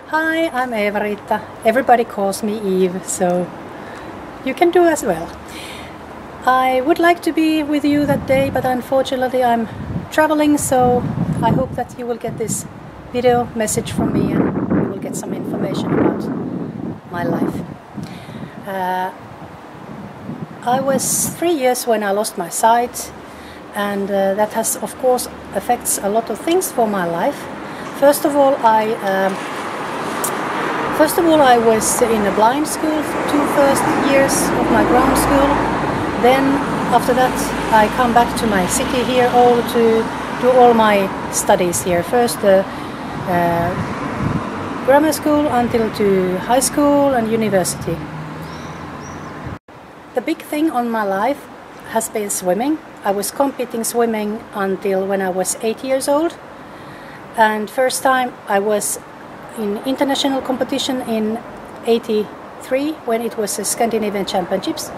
Hi, I'm Eeva-Рита. Everybody calls me Eve, so you can do as well. I would like to be with you that day, but unfortunately I'm traveling, so I hope that you will get this video message from me and you will get some information about my life. I was 3 years when I lost my sight, and that has of course affects a lot of things for my life. First of all, I was in a blind school for 2 first years of my grammar school. Then after that I come back to my city here, Oulu, to do all my studies here. First grammar school until to high school and university. The big thing on my life has been swimming. I was competing swimming until when I was 8 years old. And first time I was in international competition in '83 when it was the Scandinavian Championships,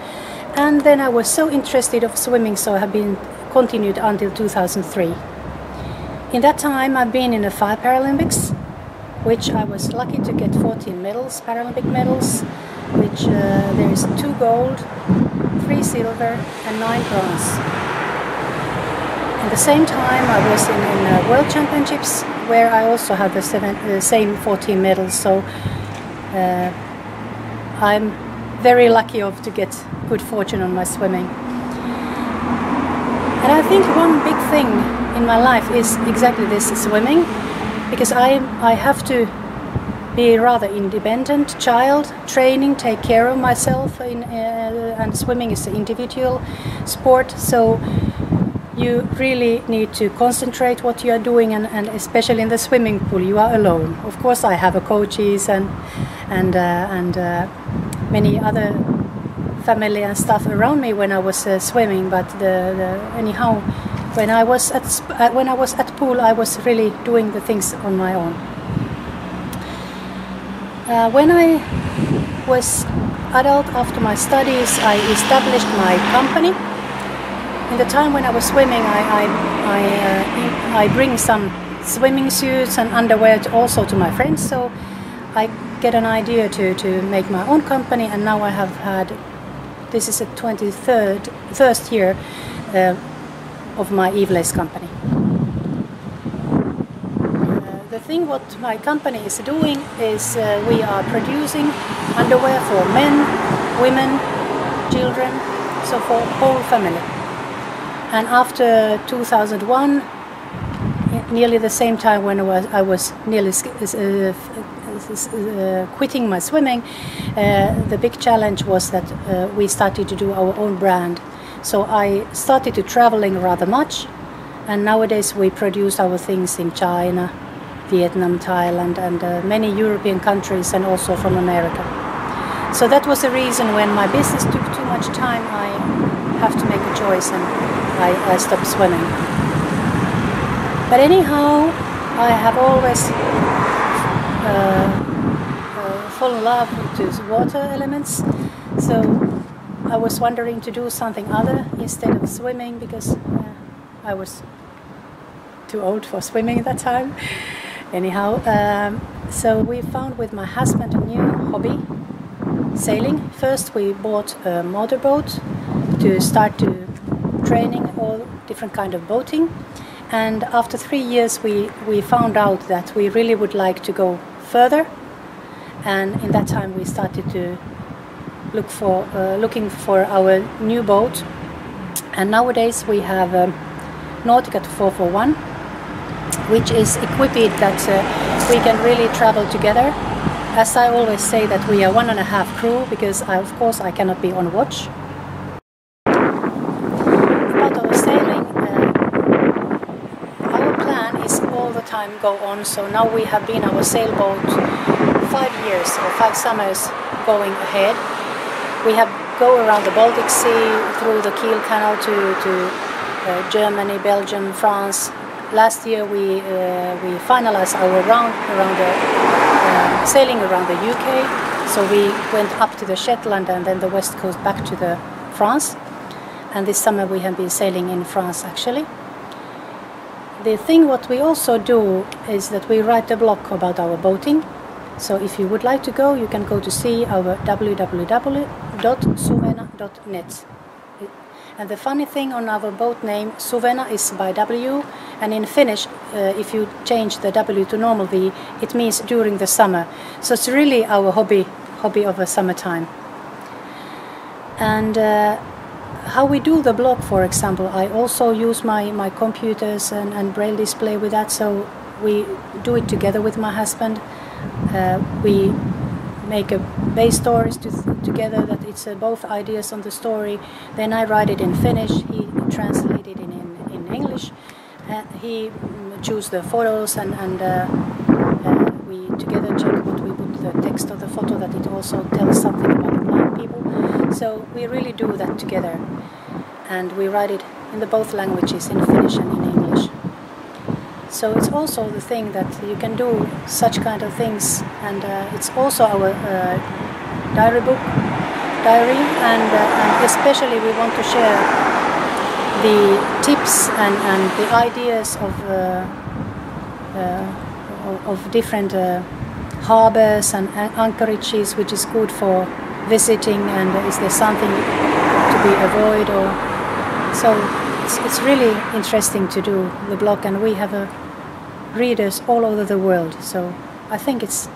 and then I was so interested of swimming, so I have been continued until 2003. In that time I've been in the 5 Paralympics, which I was lucky to get 14 medals, Paralympic medals, which there is 2 gold, 3 silver and 9 bronze. At the same time I was in World Championships, where I also had the same 14 medals, so I'm very lucky to get good fortune on my swimming. And I think one big thing in my life is exactly this, swimming, because I have to be rather independent child, training, take care of myself, and swimming is an individual sport, so you really need to concentrate what you are doing, and especially in the swimming pool you are alone. Of course I have coaches and many other family and stuff around me when I was swimming, but anyhow when I was at pool I was really doing the things on my own. When I was adult after my studies, I established my company. In the time when I was swimming, I bring some swimming suits and underwear also to my friends, so I get an idea to make my own company, and now I have had, this is the 23rd year of my Eeva company. The thing what my company is doing is we are producing underwear for men, women, children, so for whole family. And after 2001, nearly the same time when I was nearly quitting my swimming, the big challenge was that we started to do our own brand. So I started to traveling rather much, and nowadays we produce our things in China, Vietnam, Thailand, and many European countries, and also from America. So that was the reason when my business took too much time, I have to make a choice, and I stopped swimming. But anyhow, I have always fallen in love with water elements, so I was wondering to do something other instead of swimming, because I was too old for swimming at that time. Anyhow, so we found with my husband a new hobby, sailing. First we bought a motorboat to start to training all different kind of boating, and after 3 years we found out that we really would like to go further, and in that time we started to looking for our new boat, and nowadays we have Nautica 441, which is equipped that we can really travel together. As I always say, that we are 1.5 crew, because of course I cannot be on watch. Time go on, so now we have been our sailboat 5 years or 5 summers going ahead. We have go around the Baltic Sea, through the Kiel Canal to Germany, Belgium, France. Last year we finalized our round around sailing around the UK, so we went up to the Shetland and then the west coast back to the France, and this summer we have been sailing in France actually. The thing what we also do is that we write a blog about our boating, So if you would like to go, you can go to see our www.suvena.net. And the funny thing on our boat name, Suvena is by W, and in Finnish, if you change the W to normal V, it means during the summer. So it's really our hobby of a summertime. And how we do the blog, for example, I also use my computers and braille display with that, so we do it together with my husband. We make a base stories together, that it's both ideas on the story. Then I write it in Finnish, he translates it in English. He chooses the photos and we together check what we put the text of the photo, that it also tells something about the blind people. So we really do that together, and we write it in the both languages, in Finnish and in English. So it's also the thing that you can do such kind of things, and it's also our diary, and especially we want to share the tips and the ideas of different harbors and anchorages, which is good for visiting, and is there something to be avoided, or so. It's really interesting to do the blog, and we have readers all over the world. So I think it's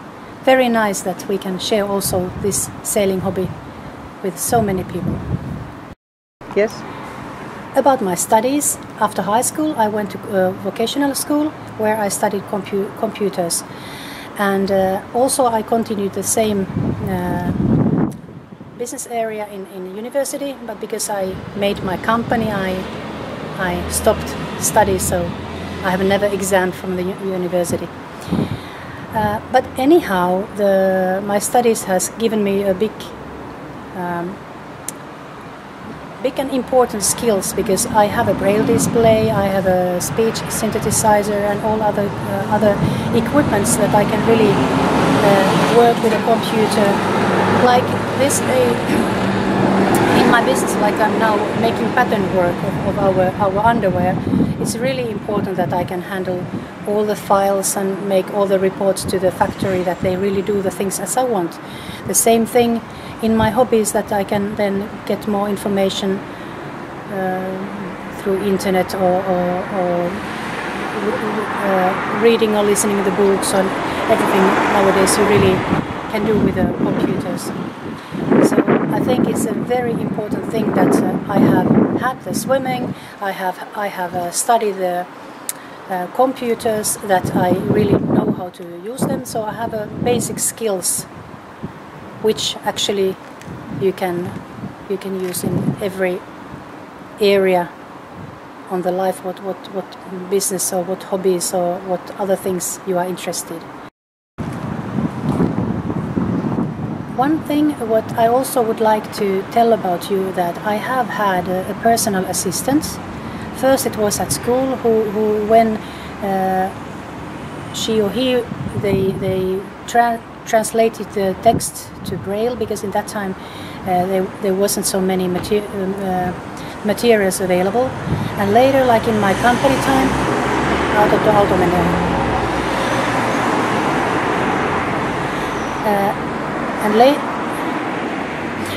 very nice that we can share also this sailing hobby with so many people. Yes. About my studies, after high school I went to vocational school where I studied computers, and also I continued the same business area in university, but because I made my company, I stopped studies, so I have never examined from the university. But anyhow, my studies has given me a big and important skills, because I have a braille display, I have a speech synthesizer, and all other equipments that I can really work with a computer. Like this. In my business, like I'm now making pattern work of our underwear, it's really important that I can handle all the files and make all the reports to the factory, that they really do the things as I want. The same thing in my hobbies, that I can then get more information through internet or reading or listening to the books, and everything nowadays you really can do with the computers. So I think it's a very important thing that I have had the swimming, I have studied the computers, that I really know how to use them. So I have basic skills, which actually you can use in every area on the life, what business or what hobbies or what other things you are interested. One thing what I also would like to tell about you, that I have had a personal assistant. First it was at school, who when she or he they translated the text to braille, because in that time there wasn't so many materials available. And later, like in my company time,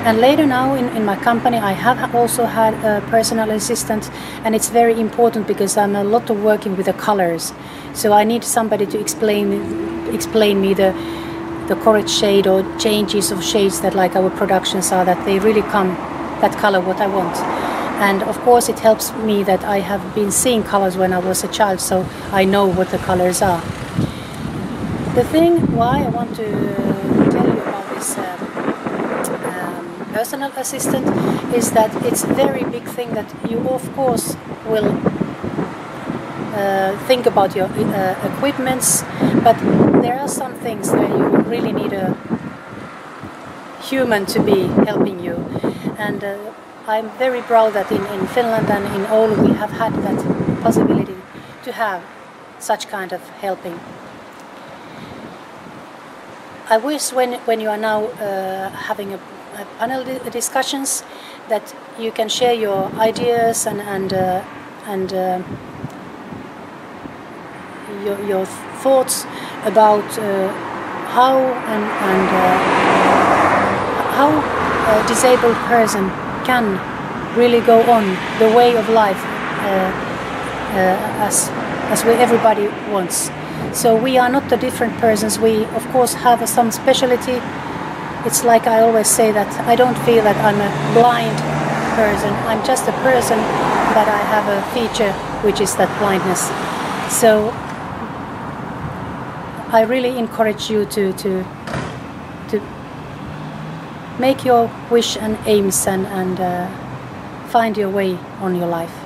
and later now in my company I have also had a personal assistant, and it's very important because I'm a lot of working with the colors, so I need somebody to explain me the correct shade or changes of shades that like our productions are, that they really come that color what I want. And of course it helps me that I have been seeing colors when I was a child, so I know what the colors are. The thing why I want to tell you about this personal assistant is that it's a very big thing that you of course will think about your equipments, but there are some things where you really need a human to be helping you. And I'm very proud that in Finland and in Oulu we have had that possibility to have such kind of helping. I wish when you are now having a panel discussions, that you can share your ideas and your thoughts about how a disabled person can really go on the way of life as everybody wants. So we are not the different persons. We of course have some specialty. It's like I always say that I don't feel that I'm a blind person. I'm just a person that I have a feature which is that blindness. So I really encourage you to make your wish and aims and find your way on your life.